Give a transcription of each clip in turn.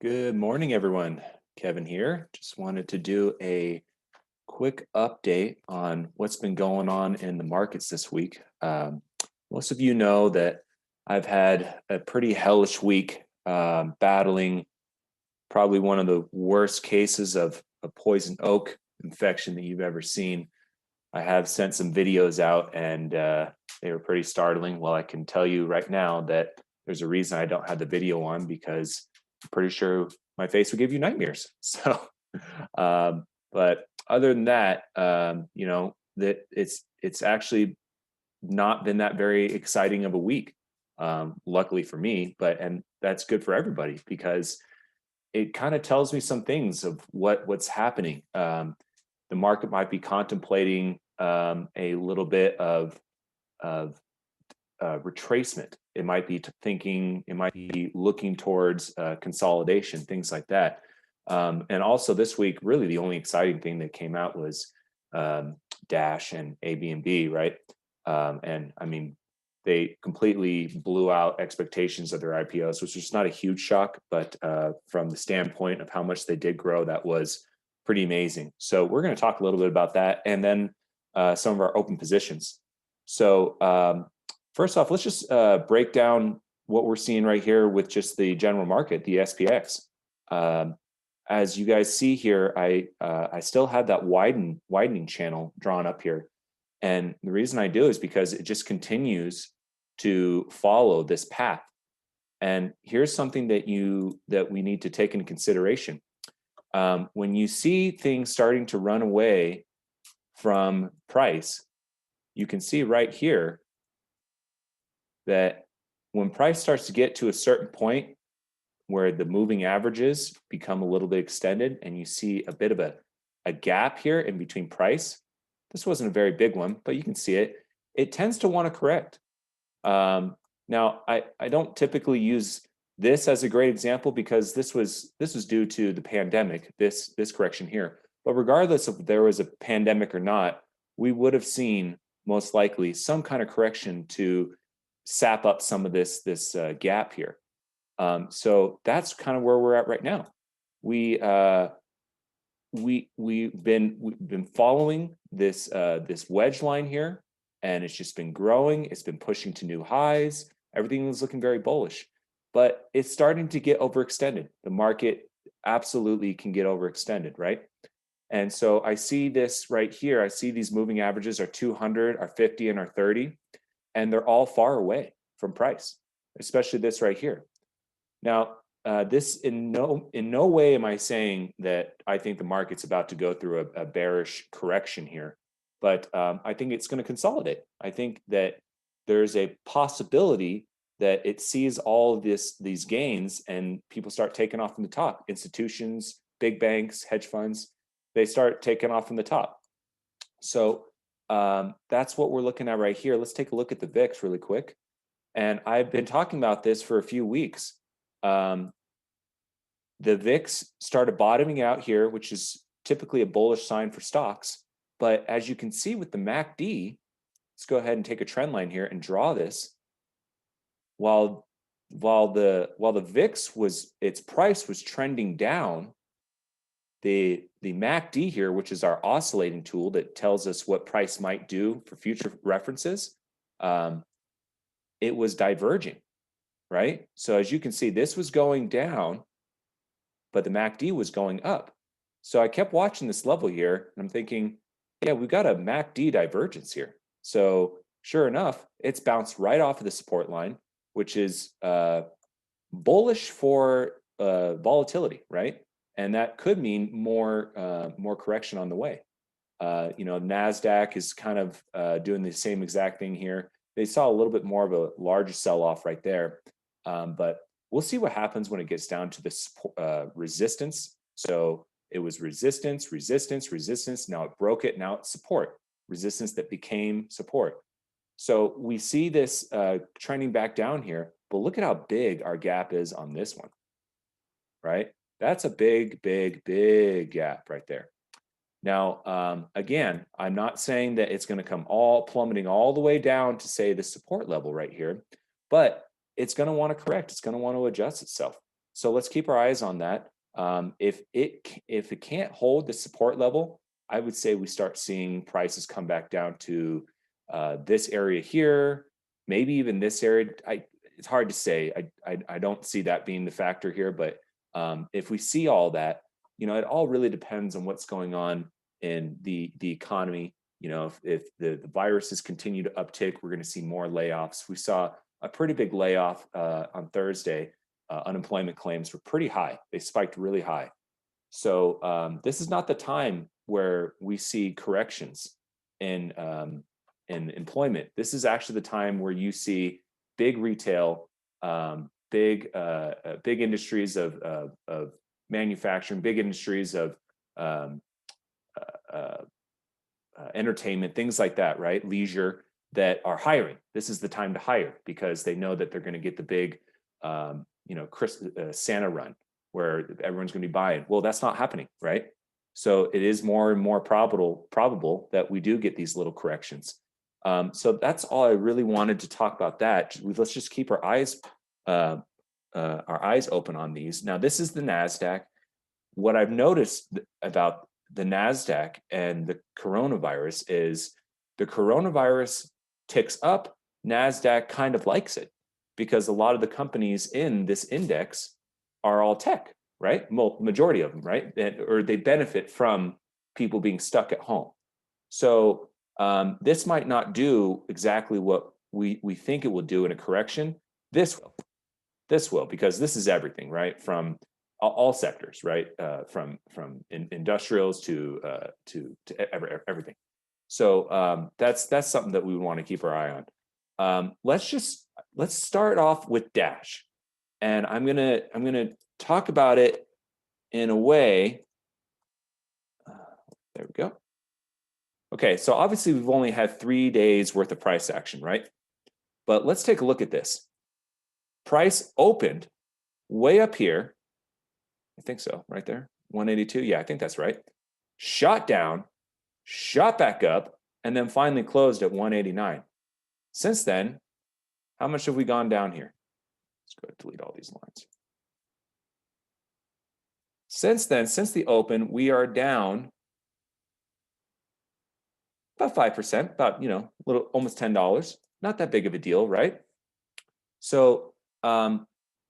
Good morning, everyone. Kevin here. Just wanted to do a quick update on what's been going on in the markets this week. Most of you know that I've had a pretty hellish week battling probably one of the worst cases of a poison oak infection that you've ever seen. I have sent some videos out and they were pretty startling. Well, I can tell you right now that there's a reason I don't have the video on because I'm pretty sure my face would give you nightmares. So, but other than that, that it's actually not been that very exciting of a week. Luckily for me, and that's good for everybody because it kind of tells me some things of what's happening. The market might be contemplating a little bit of retracement. It might be thinking, it might be looking towards consolidation, things like that. And also this week, really the only exciting thing that came out was DASH and ABNB, right? And I mean, they completely blew out expectations of their IPOs, which was not a huge shock, but from the standpoint of how much they did grow, that was pretty amazing. So we're going to talk a little bit about that, and then some of our open positions. So first off, let's just break down what we're seeing right here with just the general market, the SPX. As you guys see here, I still have that widening channel drawn up here. And the reason I do is because it just continues to follow this path. And here's something that we need to take into consideration. When you see things starting to run away from price, you can see right here that when price starts to get to a certain point where the moving averages become a little bit extended and you see a bit of a gap here in between price, this wasn't a very big one, but you can see it tends to want to correct. Now, I don't typically use this as a great example because this was due to the pandemic, this correction here. But regardless of if there was a pandemic or not, we would have seen most likely some kind of correction to sap up some of this gap here. So that's kind of where we're at right now. We've been following this wedge line here, and it's just been growing. It's been pushing to new highs. Everything is looking very bullish, but it's starting to get overextended. The market absolutely can get overextended, right? And so I see this right here. I see these moving averages are 200, are 50, and are 30, and they're all far away from price, especially this right here. Now, this in no way am I saying that I think the market's about to go through a bearish correction here, but I think it's going to consolidate. I think that there's a possibility that it sees all of these gains and people start taking off from the top. Institutions, big banks, hedge funds, they start taking off from the top. So that's what we're looking at right here. Let's take a look at the VIX really quick. And I've been talking about this for a few weeks. The VIX started bottoming out here, which is typically a bullish sign for stocks. But as you can see with the MACD, let's go ahead and take a trend line here and draw this. While the VIX its price was trending down, the MACD here, which is our oscillating tool that tells us what price might do for future references, it was diverging, right? So as you can see, this was going down, but the MACD was going up. So I kept watching this level here, and I'm thinking, yeah, we've got a MACD divergence here. So sure enough, it's bounced right off of the support line, which is bullish for volatility, right? And that could mean more correction on the way. NASDAQ is kind of doing the same exact thing here. They saw a little bit more of a larger sell-off right there, but we'll see what happens when it gets down to this resistance. So it was resistance, resistance, resistance. Now it broke it. Now it's support. Resistance that became support. So we see this trending back down here, but look at how big our gap is on this one, right? That's a big, big, big gap right there. Now, again, I'm not saying that it's going to come all plummeting all the way down to say the support level right here, but it's going to want to correct. It's going to want to adjust itself. So let's keep our eyes on that. If it can't hold the support level, I would say we start seeing prices come back down to this area here, maybe even this area. It's hard to say. I don't see that being the factor here, but if we see all that, it all really depends on what's going on in the economy. If the viruses continue to uptick, we're going to see more layoffs. We saw a pretty big layoff on Thursday. Unemployment claims were pretty high. They spiked really high. So this is not the time where we see corrections in employment. This is actually the time where you see big retail, big industries of manufacturing, big industries of entertainment, things like that, right? Leisure, that are hiring. This is the time to hire because they know that they're going to get the big, Santa run where everyone's going to be buying. Well, that's not happening, right? So it is more and more probable that we do get these little corrections. So that's all I really wanted to talk about. That let's just keep our eyes open on these. Now, this is the NASDAQ. What I've noticed about the NASDAQ and the coronavirus is the coronavirus ticks up, NASDAQ kind of likes it because a lot of the companies in this index are all tech, right? Well, majority of them, right? Or they benefit from people being stuck at home. So this might not do exactly what we think it will do in a correction. This will, because this is everything, right? From all sectors, right? From industrials to everything. So that's something that we would want to keep our eye on. Let's start off with Dash, and I'm gonna talk about it in a way. There we go. Okay, so obviously we've only had 3 days worth of price action, right? But let's take a look at this. Price opened way up here. I think so, right there, 182. Yeah, I think that's right. Shot down, shot back up, and then finally closed at 189. Since then, how much have we gone down here? Let's go ahead and delete all these lines. Since then, since the open, we are down about 5%, about, little, almost $10. Not that big of a deal, right? So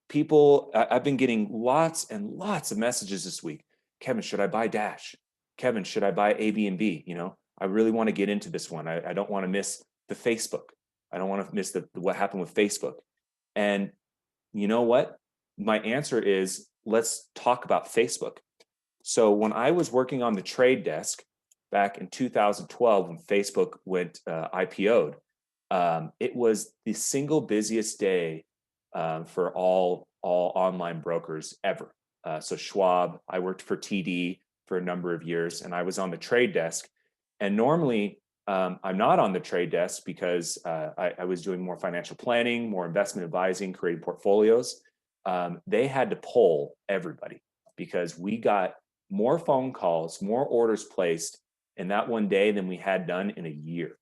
people, I've been getting lots and lots of messages this week. Kevin, should I buy Dash? Kevin, should I buy ABNB? I really want to get into this one. I don't want to miss the Facebook. I don't want to miss what happened with Facebook. And you know what? My answer is, let's talk about Facebook. So when I was working on the trade desk back in 2012, when Facebook went IPO'd, it was the single busiest day for all online brokers ever. So Schwab, I worked for TD for a number of years, and I was on the trade desk. And normally, I'm not on the trade desk because I was doing more financial planning, more investment advising, creating portfolios. They had to poll everybody because we got more phone calls, more orders placed in that one day than we had done in a year.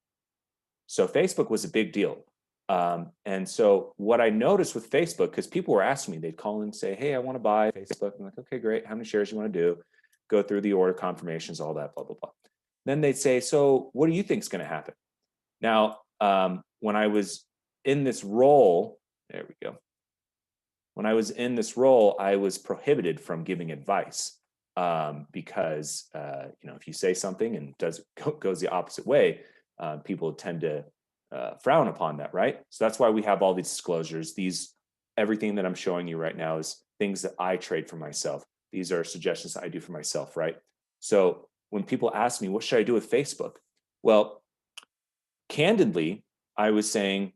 So Facebook was a big deal. And so what I noticed with Facebook, because people were asking me, they'd call in and say, hey, I want to buy Facebook. I'm like, okay, great. How many shares you want to do? Go through the order confirmations, all that, blah, blah, blah. Then they'd say, so what do you think is going to happen? Now, when I was in this role, there we go. When I was in this role, I was prohibited from giving advice because, if you say something and goes the opposite way, people tend to frown upon that, right? So that's why we have all these disclosures. Everything that I'm showing you right now is things that I trade for myself. These are suggestions that I do for myself, right? So when people ask me, what should I do with Facebook? Well, candidly, I was saying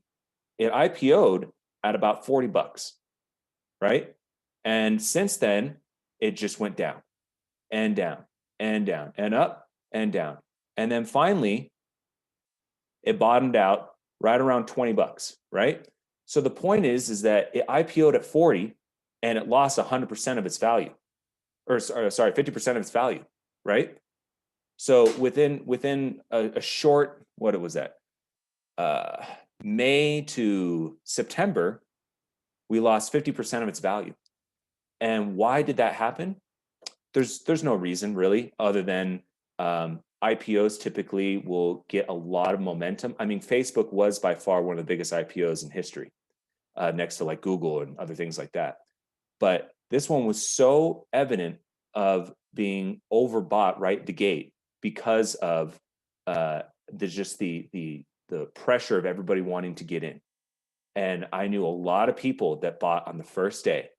it IPO'd at about $40, right? And since then, it just went down and down and down and up and down. And then finally, it bottomed out right around $20, right? So the point is that it IPO'd at 40 and it lost 100% of its value, or sorry, 50% of its value, right? So within a short, what was that? May to September, we lost 50% of its value. And why did that happen? There's no reason really, other than IPOs typically will get a lot of momentum. I mean, Facebook was by far one of the biggest IPOs in history, next to like Google and other things like that. But this one was so evident of being overbought right at the gate because of the pressure of everybody wanting to get in. And I knew a lot of people that bought on the first day.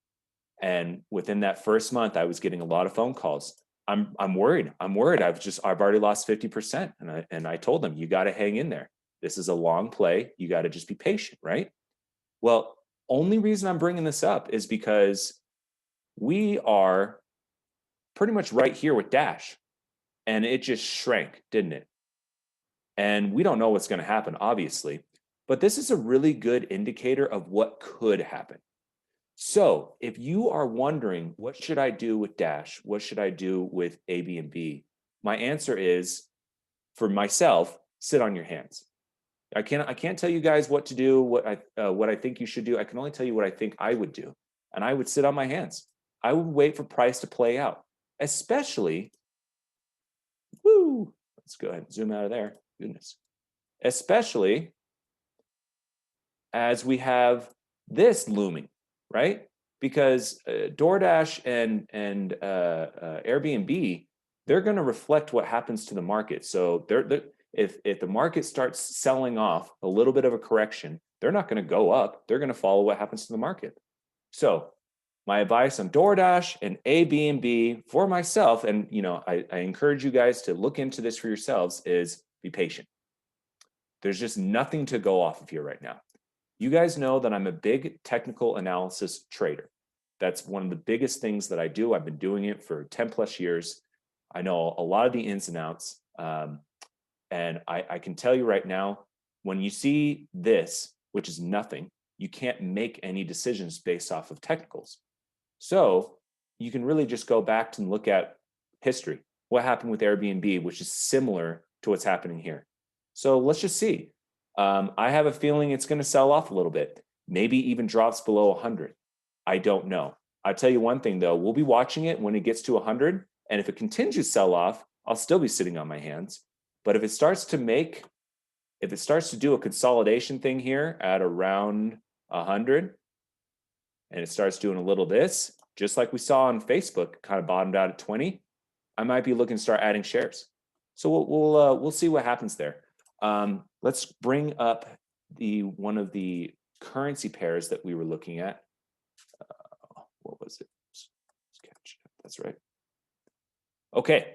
And within that first month, I was getting a lot of phone calls. I'm worried. I'm worried. I've already lost 50%. And I told them, you got to hang in there. This is a long play. You got to just be patient, right? Well, only reason I'm bringing this up is because we are pretty much right here with Dash, and it just shrank, didn't it? And we don't know what's going to happen, obviously, but this is a really good indicator of what could happen. So if you are wondering, what should I do with Dash? What should I do with ABNB? My answer is, for myself, sit on your hands. I can't tell you guys what to do, what I think you should do. I can only tell you what I think I would do. And I would sit on my hands. I would wait for price to play out, especially, let's go ahead and zoom out of there. Goodness. Especially as we have this looming, right? Because DoorDash and Airbnb, they're going to reflect what happens to the market. So if the market starts selling off a little bit of a correction, they're not going to go up. They're going to follow what happens to the market. So my advice on DoorDash and Airbnb for myself, and I encourage you guys to look into this for yourselves, is be patient. There's just nothing to go off of here right now. You guys know that I'm a big technical analysis trader. That's one of the biggest things that I do. I've been doing it for 10 plus years. I know a lot of the ins and outs. And I can tell you right now, when you see this, which is nothing, you can't make any decisions based off of technicals. So you can really just go back and look at history. What happened with Airbnb, which is similar to what's happening here. So let's just see. I have a feeling it's going to sell off a little bit, maybe even drops below 100. I don't know. I'll tell you one thing though, we'll be watching it when it gets to 100. And if it continues to sell off, I'll still be sitting on my hands. But if it starts to do a consolidation thing here at around 100, and it starts doing a little this, just like we saw on Facebook, kind of bottomed out at 20, I might be looking to start adding shares. So we'll see what happens there. Let's bring up one of the currency pairs that we were looking at. What was it? That's right. Okay.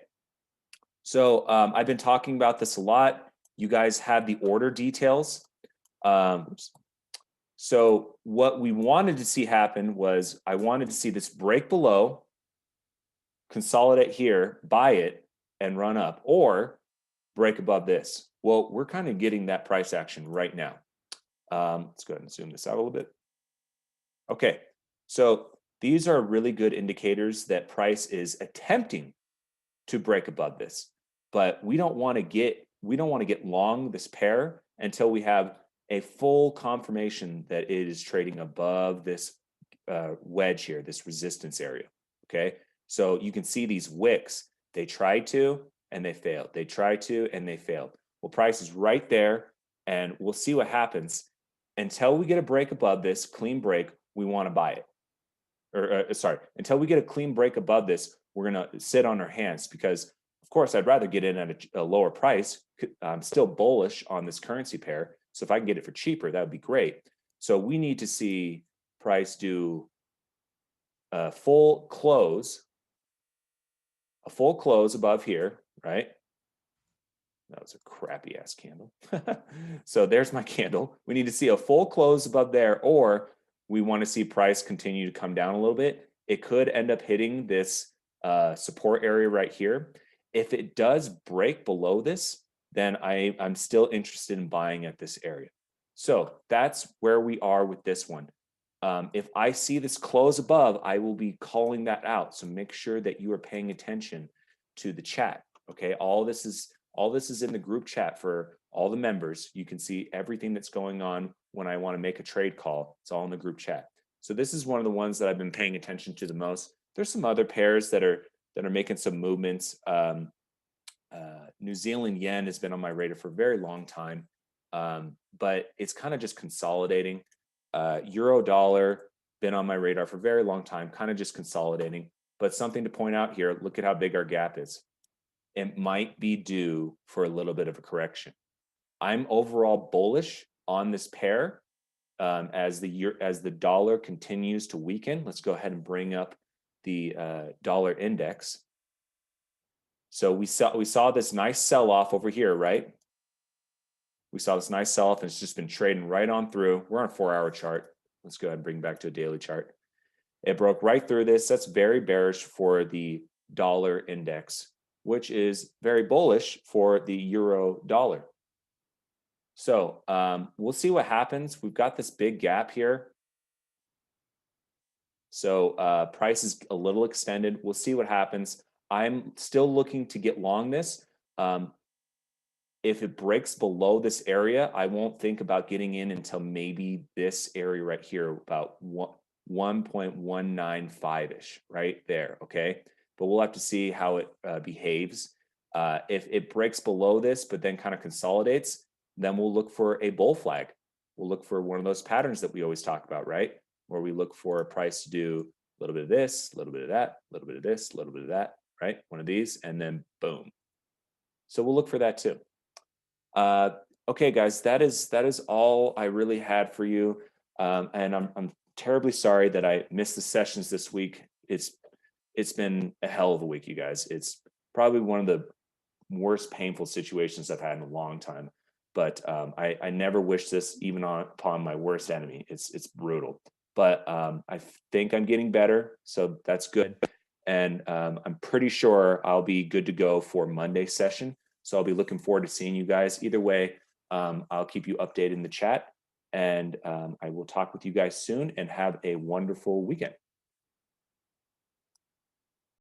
So I've been talking about this a lot. You guys have the order details. So what we wanted to see happen was, I wanted to see this break below, consolidate here, buy it, and run up, or break above this. Well, we're kind of getting that price action right now. Let's go ahead and zoom this out a little bit. Okay, so these are really good indicators that price is attempting to break above this, but we don't want to get long this pair until we have a full confirmation that it is trading above this wedge here, this resistance area. Okay, so you can see these wicks. They tried to and they failed. They tried to and they failed. Well, price is right there, and we'll see what happens. Until we get a break above this, clean break, we want to buy it. Until we get a clean break above this, we're going to sit on our hands, because, of course, I'd rather get in at a lower price. I'm still bullish on this currency pair. So if I can get it for cheaper, that would be great. So we need to see price do a full close above here, right? That was a crappy ass candle. So there's my candle. We need to see a full close above there, or we want to see price continue to come down a little bit. It could end up hitting this support area right here. If it does break below this, then I'm still interested in buying at this area. So that's where we are with this one. If I see this close above, I will be calling that out. So make sure that you are paying attention to the chat. Okay, all this is in the group chat for all the members. You can see everything that's going on when I want to make a trade call. It's all in the group chat. So this is one of the ones that I've been paying attention to the most. There's some other pairs that are making some movements. New Zealand yen has been on my radar for a very long time, but it's kind of just consolidating. Euro dollar been on my radar for a very long time, kind of just consolidating. But something to point out here: look at how big our gap is. It might be due for a little bit of a correction. I'm overall bullish on this pair as the dollar continues to weaken. Let's go ahead and bring up the dollar index. So we saw this nice sell-off over here, right? We saw this nice sell-off, and it's just been trading right on through. We're on a 4-hour chart. Let's go ahead and bring back to a daily chart. It broke right through this. That's very bearish for the dollar index, which is very bullish for the euro dollar. So we'll see what happens. We've got this big gap here. So price is a little extended. We'll see what happens. I'm still looking to get long this. If it breaks below this area, I won't think about getting in until maybe this area right here, about 1.195-ish, right there, okay? But we'll have to see how it behaves. If it breaks below this, but then kind of consolidates, then we'll look for a bull flag. We'll look for one of those patterns that we always talk about, right? Where we look for a price to do a little bit of this, a little bit of that, a little bit of this, a little bit of that, right? One of these, and then boom. So we'll look for that too. Okay, guys, that is all I really had for you. And I'm terribly sorry that I missed the sessions this week. It's been a hell of a week, you guys. It's probably one of the worst painful situations I've had in a long time. But I never wish this even upon my worst enemy. It's brutal. But I think I'm getting better, so that's good. And I'm pretty sure I'll be good to go for Monday's session. So I'll be looking forward to seeing you guys. Either way, I'll keep you updated in the chat, and I will talk with you guys soon, and have a wonderful weekend.